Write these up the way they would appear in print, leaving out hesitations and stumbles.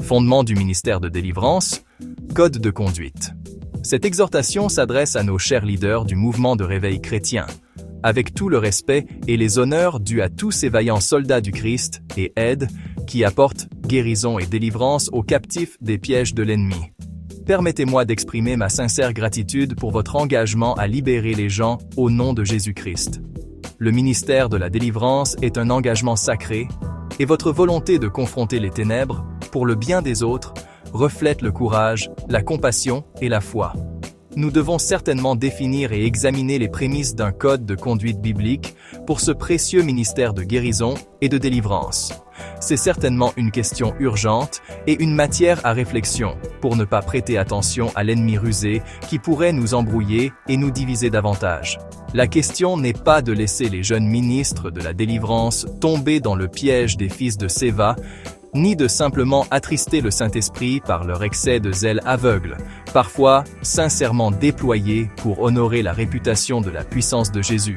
Fondement du ministère de délivrance, code de conduite. Cette exhortation s'adresse à nos chers leaders du mouvement de réveil chrétien, avec tout le respect et les honneurs dus à tous ces vaillants soldats du Christ et aide qui apportent guérison et délivrance aux captifs des pièges de l'ennemi. Permettez-moi d'exprimer ma sincère gratitude pour votre engagement à libérer les gens au nom de Jésus-Christ. Le ministère de la délivrance est un engagement sacré, et votre volonté de confronter les ténèbres, pour le bien des autres, reflète le courage, la compassion et la foi. Nous devons certainement définir et examiner les prémices d'un code de conduite biblique pour ce précieux ministère de guérison et de délivrance. C'est certainement une question urgente et une matière à réflexion pour ne pas prêter attention à l'ennemi rusé qui pourrait nous embrouiller et nous diviser davantage. La question n'est pas de laisser les jeunes ministres de la délivrance tomber dans le piège des fils de Séva, ni de simplement attrister le Saint-Esprit par leur excès de zèle aveugle, parfois sincèrement déployé pour honorer la réputation de la puissance de Jésus.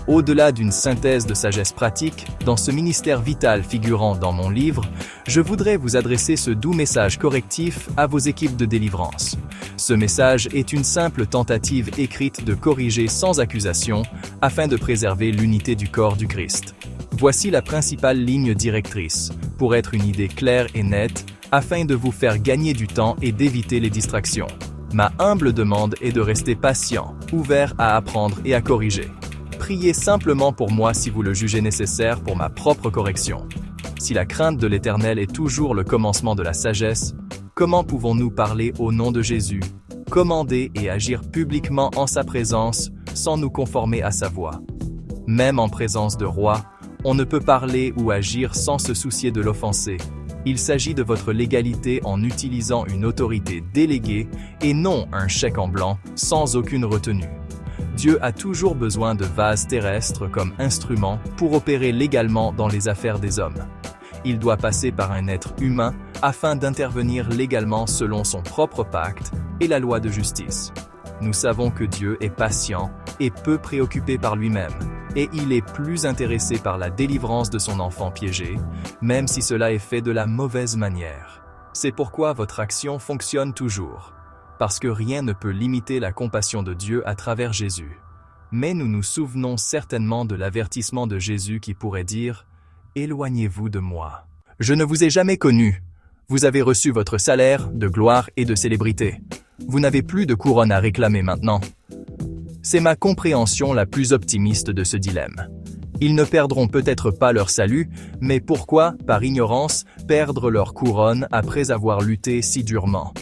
Au-delà d'une synthèse de sagesse pratique, dans ce ministère vital figurant dans mon livre, je voudrais vous adresser ce doux message correctif à vos équipes de délivrance. Ce message est une simple tentative écrite de corriger sans accusation afin de préserver l'unité du corps du Christ. Voici la principale ligne directrice, pour être une idée claire et nette, afin de vous faire gagner du temps et d'éviter les distractions. Ma humble demande est de rester patient, ouvert à apprendre et à corriger. Priez simplement pour moi si vous le jugez nécessaire pour ma propre correction. Si la crainte de l'Éternel est toujours le commencement de la sagesse, comment pouvons-nous parler au nom de Jésus, commander et agir publiquement en sa présence sans nous conformer à sa voix? Même en présence de roi, on ne peut parler ou agir sans se soucier de l'offenser. Il s'agit de votre légalité en utilisant une autorité déléguée et non un chèque en blanc sans aucune retenue. Dieu a toujours besoin de vases terrestres comme instruments pour opérer légalement dans les affaires des hommes. Il doit passer par un être humain afin d'intervenir légalement selon son propre pacte et la loi de justice. Nous savons que Dieu est patient et peu préoccupé par lui-même, et il est plus intéressé par la délivrance de son enfant piégé, même si cela est fait de la mauvaise manière. C'est pourquoi votre action fonctionne toujours, parce que rien ne peut limiter la compassion de Dieu à travers Jésus. Mais nous nous souvenons certainement de l'avertissement de Jésus qui pourrait dire « Éloignez-vous de moi. Je ne vous ai jamais connu. Vous avez reçu votre salaire de gloire et de célébrité. Vous n'avez plus de couronne à réclamer maintenant. » C'est ma compréhension la plus optimiste de ce dilemme. Ils ne perdront peut-être pas leur salut, mais pourquoi, par ignorance, perdre leur couronne après avoir lutté si durement?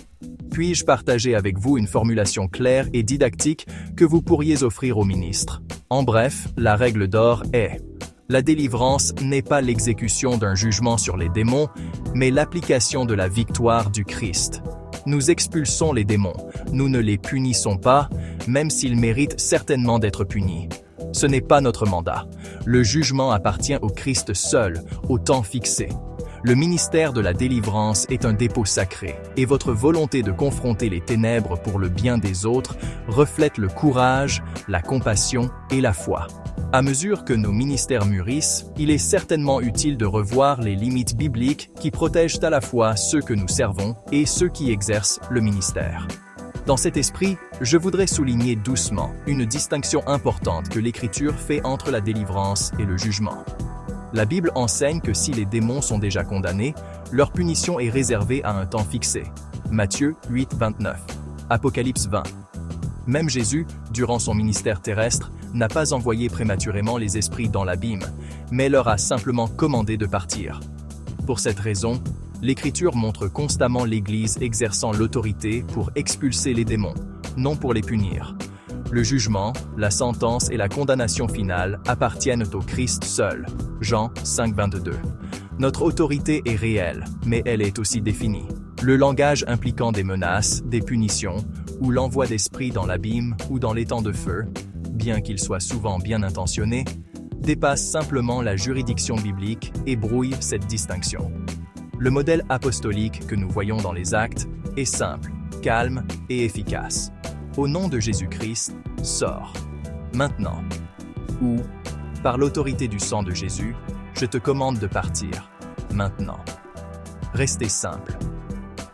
Puis-je partager avec vous une formulation claire et didactique que vous pourriez offrir au ministre? En bref, la règle d'or est: la délivrance n'est pas l'exécution d'un jugement sur les démons, mais l'application de la victoire du Christ. Nous expulsons les démons, nous ne les punissons pas, même s'ils méritent certainement d'être punis. Ce n'est pas notre mandat. Le jugement appartient au Christ seul, au temps fixé. Le ministère de la délivrance est un dépôt sacré, et votre volonté de confronter les ténèbres pour le bien des autres reflète le courage, la compassion et la foi. À mesure que nos ministères mûrissent, il est certainement utile de revoir les limites bibliques qui protègent à la fois ceux que nous servons et ceux qui exercent le ministère. Dans cet esprit, je voudrais souligner doucement une distinction importante que l'Écriture fait entre la délivrance et le jugement. La Bible enseigne que si les démons sont déjà condamnés, leur punition est réservée à un temps fixé. Matthieu 8, 29. Apocalypse 20. Même Jésus, durant son ministère terrestre, n'a pas envoyé prématurément les esprits dans l'abîme, mais leur a simplement commandé de partir. Pour cette raison, l'Écriture montre constamment l'Église exerçant l'autorité pour expulser les démons, non pour les punir. Le jugement, la sentence et la condamnation finale appartiennent au Christ seul. Jean 5, 22. Notre autorité est réelle, mais elle est aussi définie. Le langage impliquant des menaces, des punitions, ou l'envoi d'esprits dans l'abîme ou dans l'étang de feu, bien qu'il soit souvent bien intentionné, dépasse simplement la juridiction biblique et brouille cette distinction. Le modèle apostolique que nous voyons dans les Actes est simple, calme et efficace. Au nom de Jésus-Christ, sors. Maintenant. Ou, par l'autorité du sang de Jésus, je te commande de partir. Maintenant. Restez simple.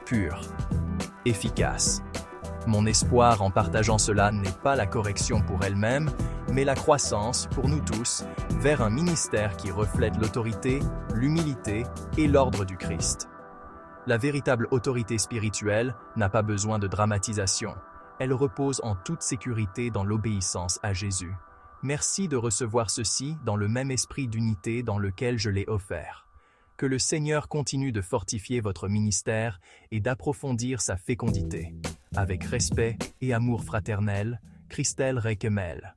pure, efficace. Mon espoir en partageant cela n'est pas la correction pour elle-même, mais la croissance, pour nous tous, vers un ministère qui reflète l'autorité, l'humilité et l'ordre du Christ. La véritable autorité spirituelle n'a pas besoin de dramatisation. Elle repose en toute sécurité dans l'obéissance à Jésus. Merci de recevoir ceci dans le même esprit d'unité dans lequel je l'ai offert. Que le Seigneur continue de fortifier votre ministère et d'approfondir sa fécondité. Avec respect et amour fraternel, Christelle Requemel.